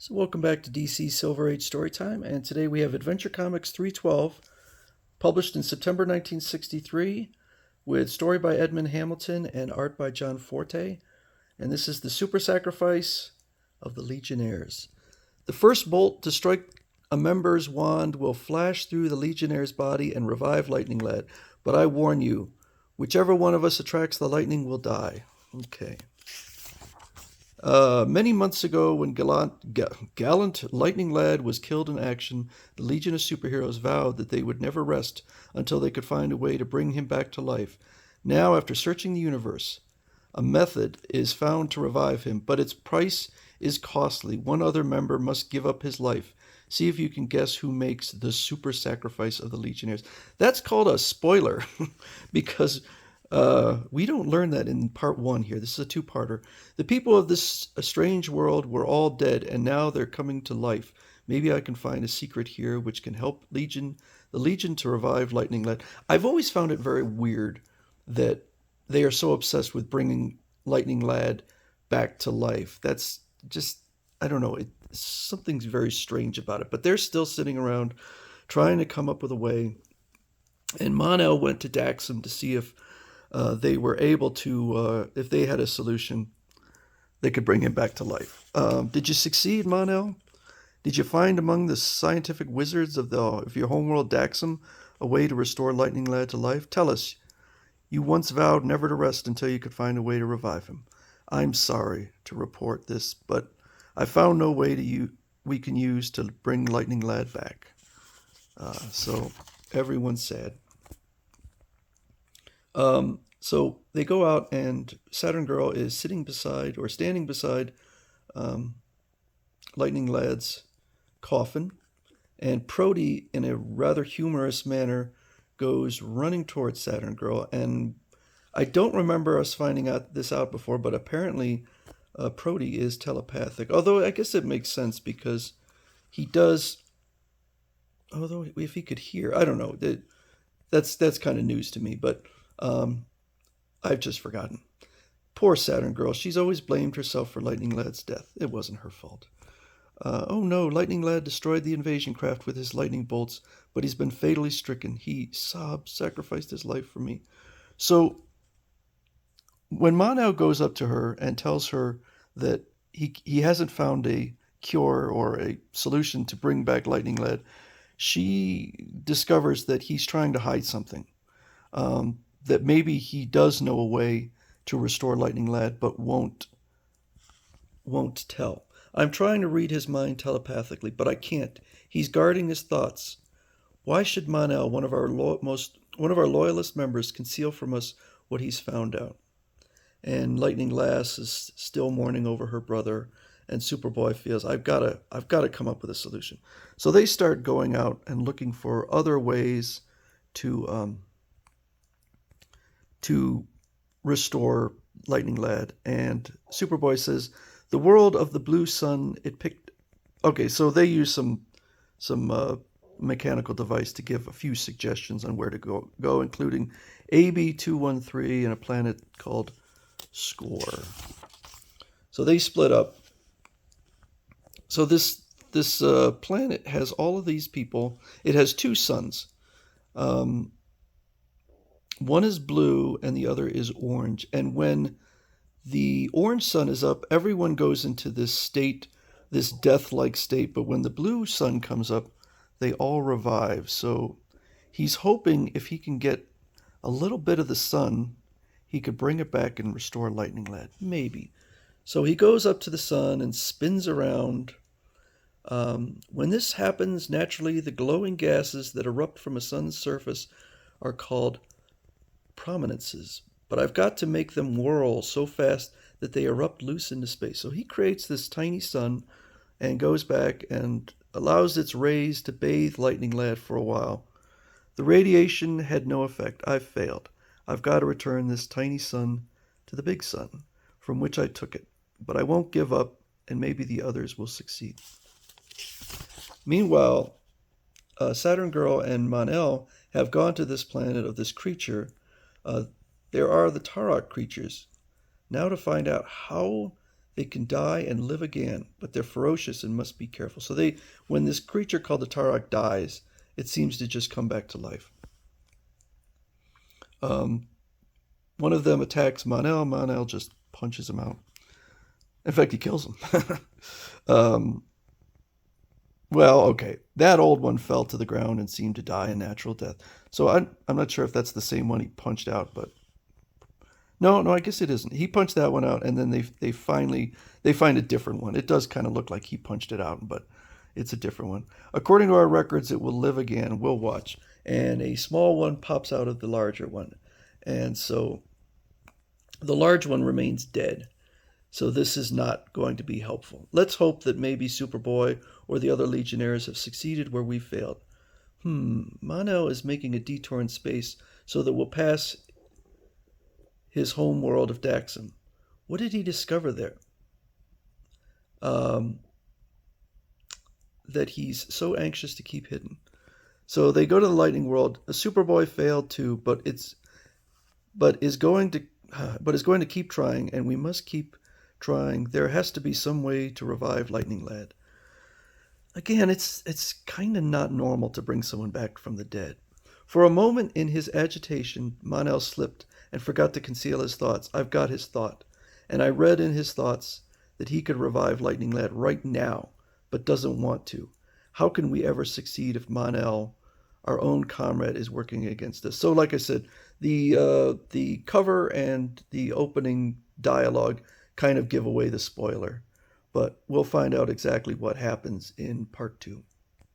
So welcome back to DC Silver Age Storytime, and today we have Adventure Comics 312, published in September 1963, with story by Edmund Hamilton and art by John Forte, and this is the Super Sacrifice of the Legionnaires. The first bolt to strike a member's wand will flash through the Legionnaire's body and revive Lightning Lad, but I warn you, whichever one of us attracts the lightning will die. Okay. Many months ago, when gallant Lightning Lad was killed in action, the Legion of Superheroes vowed that they would never rest until they could find a way to bring him back to life. Now, after searching the universe, a method is found to revive him, but its price is costly. One other member must give up his life. See if you can guess who makes the super sacrifice of the Legionnaires. That's called a spoiler, because we don't learn that in part one here. This is a two-parter. The people of this strange world were all dead, and now they're coming to life. Maybe I can find a secret here which can help the Legion to revive Lightning Lad. I've always found it very weird that they are so obsessed with bringing Lightning Lad back to life. That's just, I don't know, something's very strange about it. But they're still sitting around trying to come up with a way. And Mon-El went to Daxam to see if they were able to, if they had a solution, they could bring him back to life. Did you succeed, Mon-El? Did you find among the scientific wizards of your homeworld Daxam a way to restore Lightning Lad to life? Tell us. You once vowed never to rest until you could find a way to revive him. I'm sorry to report this, but I found no way we can use to bring Lightning Lad back. So everyone's sad. So they go out, and Saturn Girl is standing beside Lightning Lad's coffin, and Prody, in a rather humorous manner, goes running towards Saturn Girl. And I don't remember us finding this out before, but apparently Prody is telepathic. Although I guess it makes sense because he does. Although if he could hear, I don't know. That's kind of news to me, but. I've just forgotten. Poor Saturn Girl. She's always blamed herself for Lightning Lad's death. It wasn't her fault. Oh no, Lightning Lad destroyed the invasion craft with his lightning bolts, but he's been fatally stricken. He sacrificed his life for me. So when Mon-El goes up to her and tells her that he hasn't found a cure or a solution to bring back Lightning Lad, she discovers that he's trying to hide something. That maybe he does know a way to restore Lightning Lad, but won't tell. I'm trying to read his mind telepathically, but I can't. He's guarding his thoughts. Why should Mon-El, one of our loyalist members, conceal from us what he's found out? And Lightning Lass is still mourning over her brother, and Superboy feels I've got to come up with a solution. So they start going out and looking for other ways to restore Lightning Lad. And Superboy says, the world of the blue sun, it picked... Okay, so they use some mechanical device to give a few suggestions on where to go, including AB213 and a planet called Score. So they split up. So this planet has all of these people. It has two suns. One is blue and the other is orange. And when the orange sun is up, everyone goes into this state, this death-like state. But when the blue sun comes up, they all revive. So he's hoping if he can get a little bit of the sun, he could bring it back and restore Lightning Lad. Maybe. So he goes up to the sun and spins around. When this happens, naturally, the glowing gases that erupt from a sun's surface are called prominences, but I've got to make them whirl so fast that they erupt loose into space. So he creates this tiny sun and goes back and allows its rays to bathe Lightning Lad for a while. The radiation had no effect. I've failed. I've got to return this tiny sun to the big sun from which I took it, but I won't give up, and maybe the others will succeed. Meanwhile, Saturn Girl and Mon-El have gone to this planet of this creature. There are the Taroc creatures. Now to find out how They can die and live again, but they're ferocious and must be careful. So when this creature called the Taroc dies, it seems to just come back to life. Um, One of them attacks Mon-El. Mon-El just punches him out. In fact, he kills him. um, well, okay. That old one fell to the ground and seemed to die a natural death. So I'm not sure if that's the same one he punched out, but no, I guess it isn't. He punched that one out, and then they find a different one. It does kind of look like he punched it out, but it's a different one. According to our records, it will live again. We'll watch, and a small one pops out of the larger one, and so the large one remains dead. So this is not going to be helpful. Let's hope that maybe Superboy or the other Legionnaires have succeeded where we failed. Mon-El is making a detour in space so that we'll pass his home world of Daxam. What did he discover there? That he's so anxious to keep hidden. So they go to the lightning world. A Superboy failed too, but is going to keep trying, and we must keep trying. There has to be some way to revive Lightning Lad. Again, it's kind of not normal to bring someone back from the dead. For a moment in his agitation, Mon-El slipped and forgot to conceal his thoughts. I've got his thought, and I read in his thoughts that he could revive Lightning Lad right now, but doesn't want to. How can we ever succeed if Mon-El, our own comrade, is working against us? So, like I said, the cover and the opening dialogue kind of give away the spoiler, but we'll find out exactly what happens in part 2.